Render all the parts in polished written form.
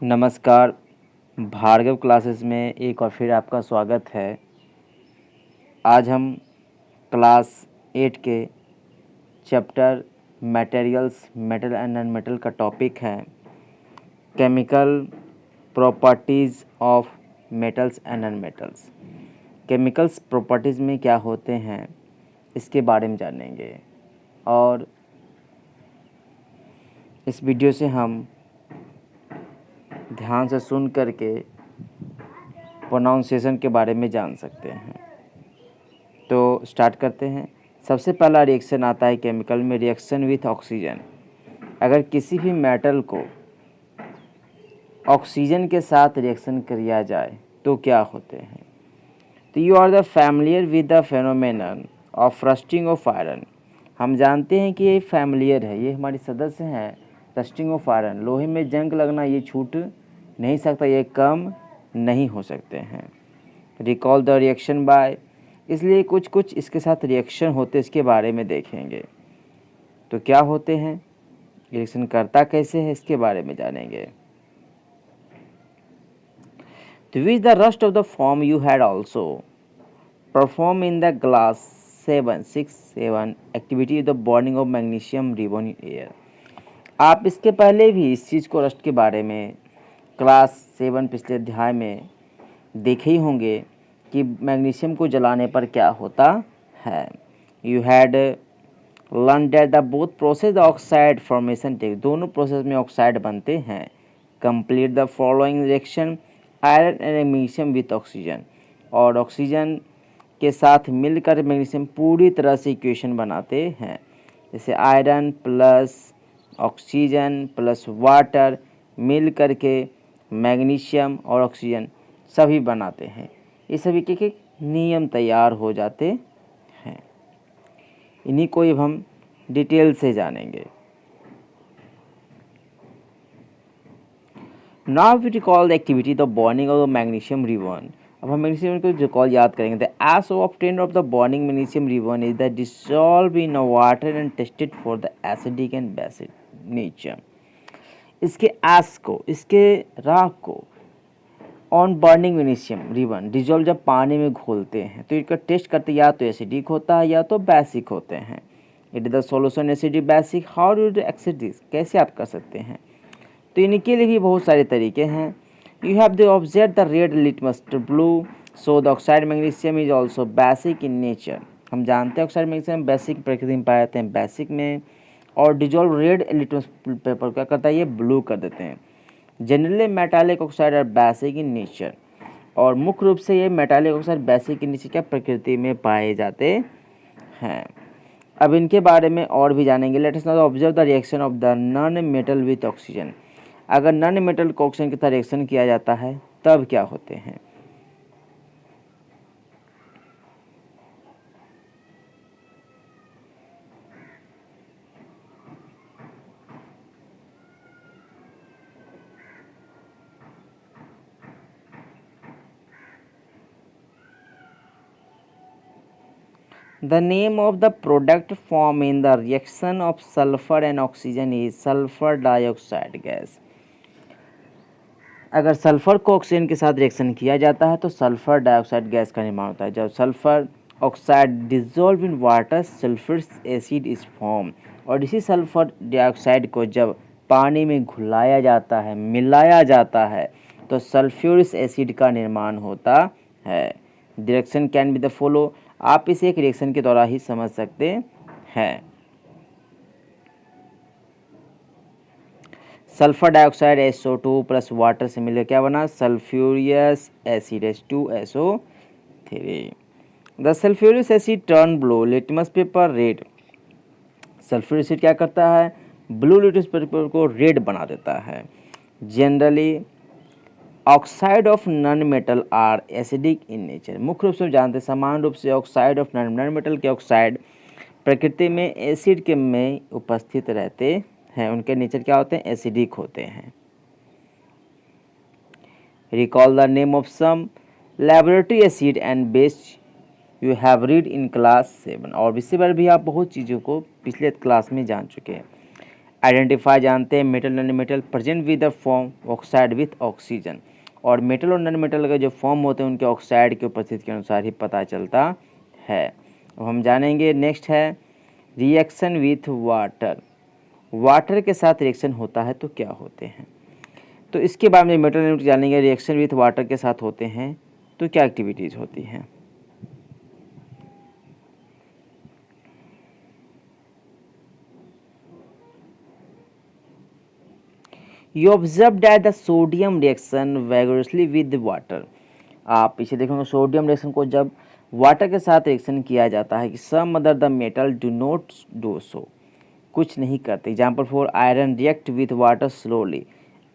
नमस्कार। भार्गव क्लासेस में एक और फिर आपका स्वागत है। आज हम क्लास 8 के chapter materials metal and non metal का टॉपिक है chemical properties of metals and non metals. Chemicals properties में क्या होते हैं इसके बारे में जानेंगे और इस वीडियो से हम ध्यान से सुन करके प्रोनाउंसिएशन के बारे में जान सकते हैं। तो स्टार्ट करते हैं। सबसे पहला रिएक्शन आता है केमिकल में, रिएक्शन विथ ऑक्सीजन। अगर किसी भी मेटल को ऑक्सीजन के साथ रिएक्शन किया जाए तो क्या होते हैं। तो you are the familiar with the phenomenon of rusting of iron. हम जानते हैं कि ये फैमिलियर है, ये हमारे सदस्य हैं। रस्टिंग ऑफ आयरन, लोहे में जंग लगना, ये छूट नहीं सकता, ये कम नहीं हो सकते हैं। रिकॉल द रिएक्शन बाय, इसलिए कुछ कुछ इसके साथ रिएक्शन होते इसके बारे में देखेंगे। तो क्या होते हैं, रिएक्शन करता कैसे है, इसके बारे में जानेंगे। तो which the rust of the form you had also perform in the class 767 activity the burning of magnesium ribbon in air. आप इसके पहले भी इस चीज़ को, रस्ट के बारे में क्लास 7 पिछले अध्याय में देखे ही होंगे कि मैग्नीशियम को जलाने पर क्या होता है। You had learn that the both process the oxide formation take, दोनों प्रोसेस में ऑक्साइड बनते हैं। Complete the following reaction iron and magnesium with oxygen, और ऑक्सीजन के साथ मिलकर मैग्नीशियम पूरी तरह से इक्वेशन बनाते हैं। जैसे iron plus oxygen plus water मिल करके मैग्नीशियम और ऑक्सीजन सभी बनाते हैं। ये सभी के नियम तैयार हो जाते हैं, इन्हीं को अब हम डिटेल से जानेंगे। Now we recall the activity the burning of the magnesium ribbon. अब हम मैग्नीशियम को रिकॉल याद करेंगे। The ash obtained of the burning magnesium ribbon is the dissolve in water and tested for the acidic and basic nature. इसके ash को, इसके राख को on burning magnesium ribbon dissolve जब पानी में घोलते हैं तो इसका टेस्ट करते या तो एसिडिक होता है या तो बेसिक होते हैं। It is the solution acidic basic, how do you accept this, कैसे आप कर सकते हैं। तो इनके लिए भी बहुत सारे तरीके हैं। You have the observe the red litmus blue, so the oxide magnesium is also basic in nature. हम जानते हैं ऑक्साइड मैग्नीशियम बेसिक प्रकृति में पाए जाते हैं, बेसिक में। और डिजोल्व रेड लिटमस पेपर क्या करता है, ये ब्लू कर देते हैं। Generally metallic oxide are basic in nature, और मुख्य रूप से ये metallic oxide basic in nature क्या प्रकृति में पाए जाते हैं। अब इनके बारे में और भी जानेंगे। Let us now observe the reaction of the non metal with oxygen. अगर नॉन मेटल को ऑक्सीजन के साथ रिएक्शन किया जाता है तब क्या होते हैं। The name of the product formed in the reaction of sulfur and oxygen is sulfur dioxide gas. अगर सल्फर को ऑक्सीजन के साथ रिएक्शन किया जाता है तो सल्फर डाइऑक्साइड गैस का निर्माण होता है। जब sulphur oxide dissolve in water sulphuric acid is form, और इसी सल्फर डाइऑक्साइड को जब पानी में घुलाया जाता है, मिलाया जाता है, तो सल्फ्यूरिक एसिड का निर्माण होता है। Reaction can be the follow, आप इसे एक रिएक्शन के द्वारा ही समझ सकते हैं। Sulphur dioxide SO2 plus water से मिलकर क्या बना, sulphurous acid H2SO3। The sulphuric acid turn blue litmus paper red. Sulphuric acid क्या करता है, ब्लू लिटमस पेपर को रेड बना देता है। Generally oxide of non metal are acidic in nature, मुख्य रूप से जानते हैं समान रूप से ऑक्साइड ऑफ नॉन मेटल के ऑक्साइड प्रकृति में एसिड के में उपस्थित रहते हैं, उनके नेचर क्या होते हैं, एसिडिक होते हैं। Recall the name of some laboratory acid and base you have read in class 7, और इससे पर भी आप बहुत चीज़ों को पिछले क्लास में जान चुके हैं। आइडेंटिफाई जानते हैं metal non metal present with the form oxide with oxygen, और मेटल और नॉन मेटल का जो फॉर्म होते हैं उनके ऑक्साइड की उपस्थिति के अनुसार ही पता चलता है। अब हम जानेंगे नेक्स्ट है रिएक्शन विथ वाटर। वाटर के साथ रिएक्शन होता है तो क्या होते हैं, तो इसके बारे में मेटल नॉन मेटल जानेंगे। रिएक्शन विथ वाटर के साथ होते हैं तो क्या एक्टिविटीज़ होती हैं। You observe that the sodium reaction vigorously with water। आप पीछे देखोगे सोडियम रिएक्शन को जब वाटर के साथ रिएक्शन किया जाता है कि some other the metal do not do so, कुछ नहीं करते। Example for iron react with water slowly,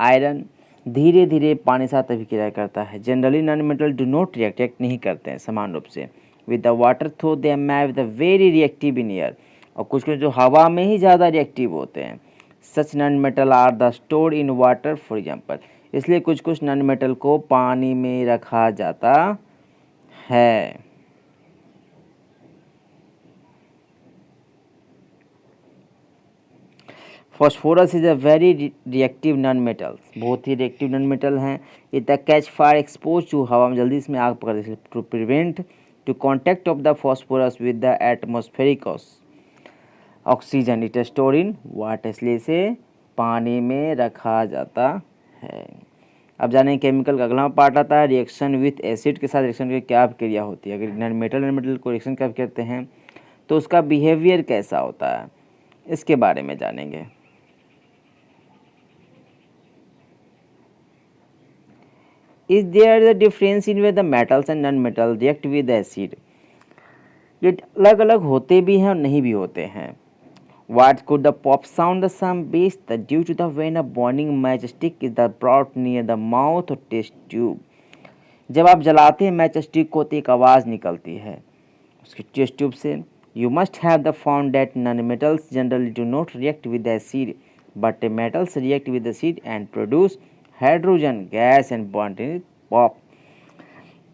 आयरन धीरे धीरे पानी साथ अभिक्रिया करता है। Generally non metal do not react नहीं करते हैं समान रूप से with the water through they may the very reactive in air, और कुछ जो हवा में ही ज़्यादा रिएक्टिव होते हैं। Such non metal are the stored in water for example, इसलिए कुछ कुछ नॉन मेटल को पानी में रखा जाता है। Phosphorus is a very reactive non metal, बहुत ही रिएक्टिव नॉन मेटल हैं। It the catch fire expose to, हवा में जल्दी इसमें आग पकड़ देती है। To prevent to contact of the phosphorus with the atmospheric oxygen it store in water, इसलिए इसे पानी में रखा जाता है। अब जानें केमिकल का अगला पार्ट आता है रिएक्शन विथ एसिड के साथ रिएक्शन की क्या क्रिया होती है। अगर नॉन मेटल को रिएक्शन कब करते हैं तो उसका बिहेवियर कैसा होता है, इसके बारे में जानेंगे। Is there the difference in where the metals and non-metal react with the acid? ये अलग अलग होते भी हैं और नहीं भी होते हैं। What could the pop sound the some bass that due to the when a burning matchstick is the brought near the mouth or test tube? जब आप जलाते हैं मैच स्टिक को तो एक आवाज़ निकलती है उसके टेस्ट ट्यूब से। You must have the found that non-metals generally do not react with the acid, but metals react with the acid and produce hydrogen gas and bond in pop.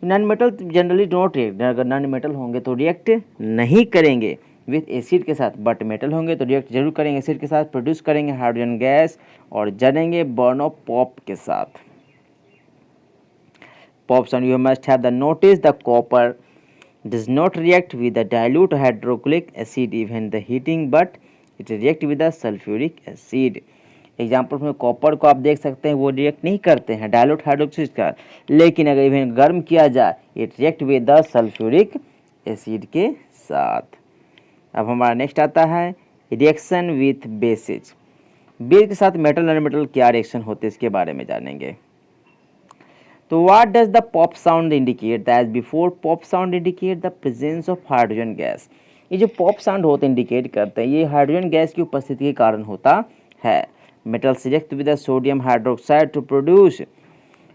Non metal generally don't react, अगर non metal होंगे तो react नहीं करेंगे with acid के साथ, but metal होंगे तो react जरूर करेंगे एसिड के साथ, प्रोड्यूस करेंगे हाइड्रोजन गैस और जलेंगे बर्न ऑफ पॉप के साथ। Pop sound you must have the notice the copper does not react with the dilute hydrochloric acid even the heating, but it react with the sulphuric acid. Example में copper को आप देख सकते हैं वो react नहीं करते हैं डाइल्यूट हाइड्रोक्साइड का, लेकिन अगर इन्हें गर्म किया जाए it react with the sulphuric acid के साथ। अब हमारा नेक्स्ट आता है रिएक्शन विथ बेसिज। बेस के साथ मेटल नॉन मेटल क्या रिएक्शन होते हैं इसके बारे में जानेंगे। तो what does the pop sound indicate, that before pop sound indicate the presence of hydrogen gas. ये जो पॉप साउंड होते हैं इंडिकेट करते हैं ये हाइड्रोजन गैस की उपस्थिति के कारण होता है। Metals react with the sodium hydroxide to produce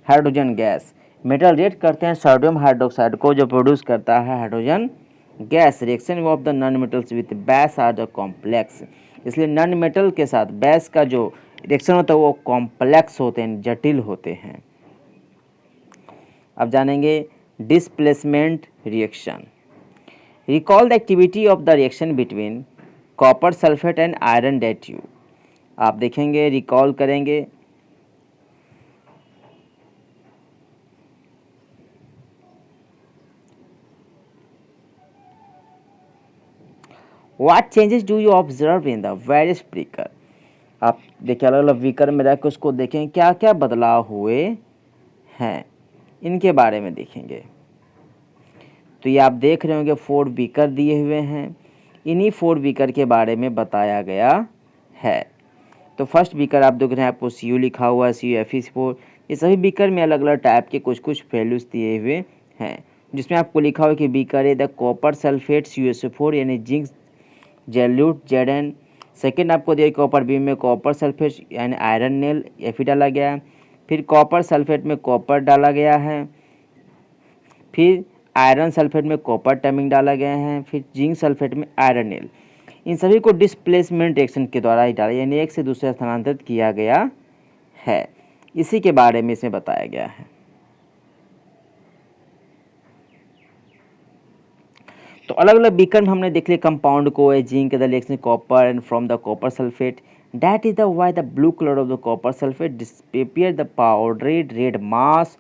hydrogen gas. Metal react करते हैं सोडियम हाइड्रोक्साइड को जो प्रोड्यूस करता है hydrogen gas. Reaction of the non metals with base are the complex, इसलिए नॉन मेटल के साथ बेस का जो रिएक्शन होता है वो कॉम्प्लेक्स होते हैं, जटिल होते हैं। अब जानेंगे displacement reaction. Recall the activity of the reaction between copper sulphate and iron that you. आप देखेंगे रिकॉल करेंगे what changes do you observe in the various beaker. आप देखिए अलग अलग बीकर में रख के उसको देखें क्या क्या बदलाव हुए हैं, इनके बारे में देखेंगे। तो ये आप देख रहे होंगे 4 बीकर दिए हुए हैं, इन्हीं 4 बीकर के बारे में बताया गया है। तो फर्स्ट बीकर आप देख रहे हैं आपको CU लिखा हुआ है, CuFe4। ये सभी बीकर में अलग अलग टाइप के कुछ कुछ वैल्यूज दिए हुए हैं, जिसमें आपको लिखा हुआ कि बीकर है द कॉपर सल्फेट CuSO4 यानी जिंक जेल्यूट Zn। सेकेंड आपको दिया कॉपर बीम में कॉपर सल्फेट यानी आयरन नेल Fe डाला गया है। फिर कॉपर सल्फेट में कॉपर डाला गया है, फिर आयरन सल्फेट में कॉपर टमिंग डाला गया है, फिर जिंक सल्फेट में आयरन नेल। इन सभी को डिस्प्लेसमेंट रिएक्शन के द्वारा ही डाला यानी एक से दूसरे स्थानांतरित किया गया है, इसी के बारे में इसमें बताया गया है। तो अलग अलग बीकर में हमने देख लिया कंपाउंड को zinc the reaction copper and from the copper sulphate That is the why the blue color of the copper sulfate disappear the powdered red mass.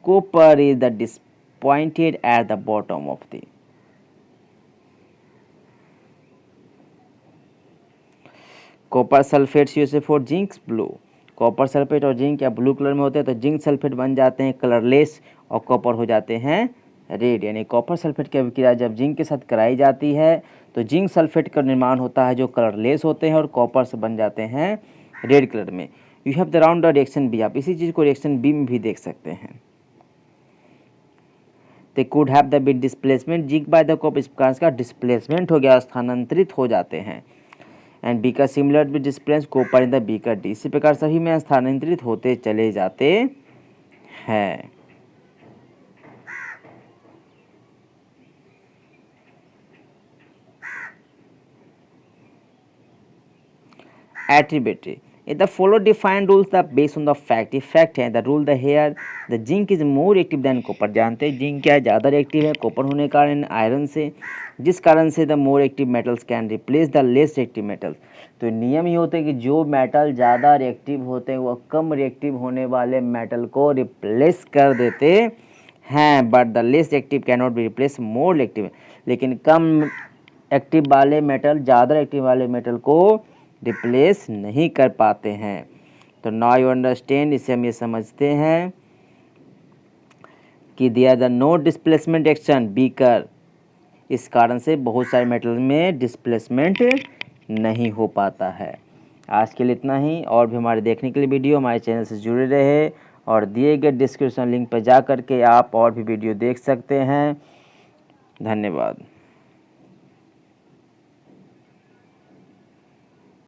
Copper is the disappointed at the bottom of the copper sulphate CuSO4 zinc blue. Copper sulphate और zinc या blue colour में होते हैं तो zinc sulphate बन जाते हैं colourless और कॉपर हो जाते हैं रेड। यानी कॉपर सल्फेट की अभिक्रिया जब जिंक के साथ कराई जाती है तो जिंक सल्फेट का निर्माण होता है जो कलरलेस होते हैं और कॉपर से बन जाते हैं रेड कलर में। You have the round reaction B, आप इसी चीज़ को रिएक्शन बी में भी देख सकते हैं। They could have the bit displacement, zinc by the copper, इस प्रकार का डिस्प्लेसमेंट हो गया, स्थानांतरित हो जाते हैं। And beaker similar with displace copper in the beaker D, इसी प्रकार सभी में स्थानांतरित होते चले जाते हैं। Attributary. If the follow defined rules the based on the fact, if fact है the rule the here the zinc is more active than copper, जानते हैं जिंक क्या है ज़्यादा एक्टिव है कॉपर होने के कारण आयरन से, जिस कारण से the more active metals can replace the less active metals। तो नियम ये होते हैं कि जो मेटल ज़्यादा रिएक्टिव होते हैं वह कम रिएक्टिव होने वाले मेटल को रिप्लेस कर देते हैं। But the less active can not be replace more active, लेकिन कम एक्टिव वाले मेटल ज़्यादा एक्टिव वाले मेटल को रिप्लेस नहीं कर पाते हैं। तो नाउ यू अंडरस्टैंड, इसे हम ये समझते हैं कि दिया the no displacement action beaker, इस कारण से बहुत सारे मेटल में डिस्प्लेसमेंट नहीं हो पाता है। आज के लिए इतना ही, और भी हमारे देखने के लिए वीडियो हमारे चैनल से जुड़े रहे और दिए गए डिस्क्रिप्शन लिंक पर जा कर के आप और भी वीडियो देख सकते हैं। धन्यवाद।